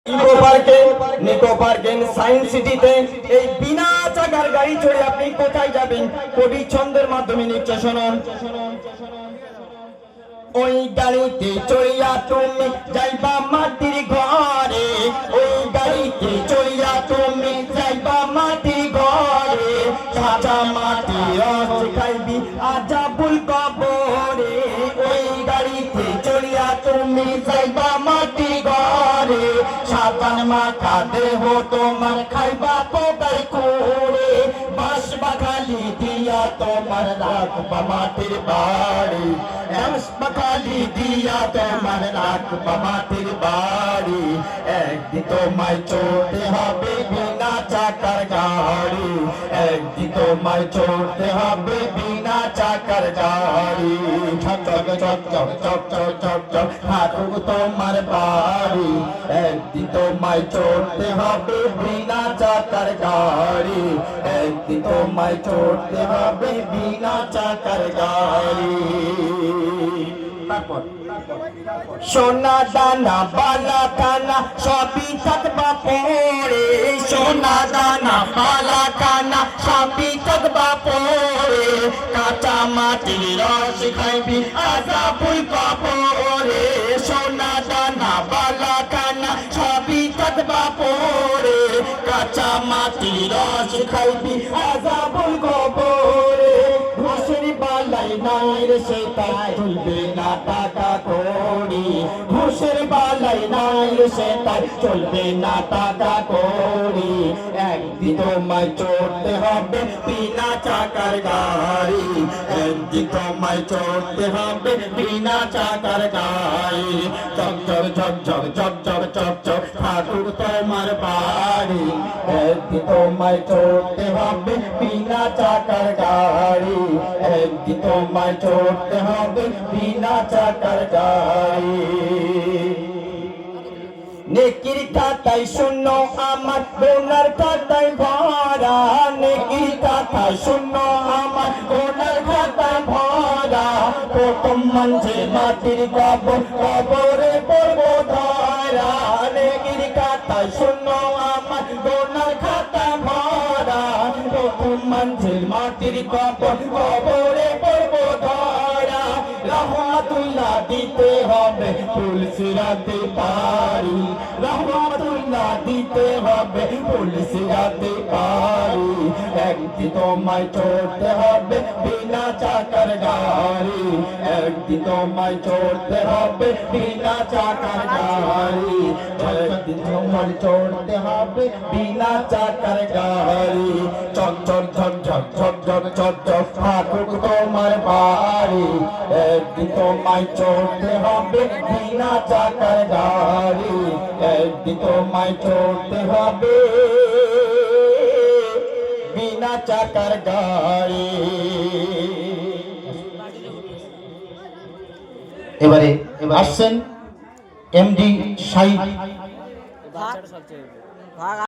নিকো পার্কে সায়েন্স সিটিতে এই বিনা চাকার গাড়ি চড়ে আপনি কোথায় যাবেন? কবি ছন্দের মাধ্যমে নিচ্ছে শুনুন। ওই গাড়িতে চড়িয়া তুমি যাইবা মাটির ঘরে, ওই গাড়িতে চড়িয়া তুমি যাইবা মাটির ঘরে, সাজা মাটি রস খাইবি আজাবুল কবরে। ওই গাড়িতে চড়িয়া তুমি যাইবা মাটির ঘরে, সাবান মাখা দেহ তোমার খাইবা পোকাই করে, বাঁশ বাগালি দিয়া তোমার রাখবা মাটির বাড়ি, বাগালি দিয়া তোমার রাখবা মাটির বাড়ি। একদিন তোমায় চড়তে হবে বিনা চাকার গাড়ি, একদিন তোমায় চড়তে হবে বিনা চাকার গাড়ি। চক চক চক চক চক চক চক চক হাঁটুক তোমার বাড়ি, একদিন তোমায় চড়তে হবে বিনা চাকার গাড়ি, একদিন তোমায় চড়তে হবে বিনা চাকার গাড়ি। সোনা দানা বালা কানা সবই থাকবা পরে, সোনা দানা বালা কানা সবই থাকবা পরে, কাঁচা মাটির রস খাইবি আজাবুল কবরে। সোনা দানা বালা কানা সবই থাকবা পরে, কাঁচা মাটির রস খাইবি আজাবুল কবরে। ঘুষের বালাই নাই রে সেটাই চলবে না টাকা কড়ি, ঘুষের বালাই নাই রে সেটাই চলবে না টাকা কড়ি। একদিন তোমায় চড়তে হবে বিনা চাকার গাড়ি, একদিন তোমায় চড়তে হবে বিনা চাকার গাড়ি। চক চক চক চক চক চক চক চক ঠাকুর তোমার বাড়ি, একদিন তোমায় চড়তে হবে বিনা চাকার গাড়ি, একদিন তোমায় চড়তে হবে বিনা চাকার গাড়ি। নেকির খাতায় শূন্য আমার গোনার খাতায় ভরা, নেকির খাতায় শূন্য আমার গোনার খাতায় ভরা, প্রথম মঞ্চে মাটির কবরে পড়ব ধরা। নেকির খাতায় শূন্য আমার গোনার খাতায় ভরা, প্রথম মঞ্চে মাটির কবরে পড়ব ধরা। রহমতুল্লাহ দিতে হবে তুলসিরাতে পারি, রহমতুল্লাহ দিতে হবে তুলসিরাতে পারি। একদিন তোমায় চড়তে হবে বিনা চাকার গাড়ি, একদিন তোমায় চড়তে হবে বিনা চাকার গাড়ি, একদিন তোমায় চড়তে হবে বিনা চাকার গাড়ি। চক চক চক চক চক চক চক চক ঠাকুর তোমার বাড়ি, একদিন তোমায় চড়তে হবে বিনা চাকার গাড়ি, একদিন তোমায় চড়তে হবে বিনা চাকার গাড়ি। এবারে আসছেন এমডি শাহিদ।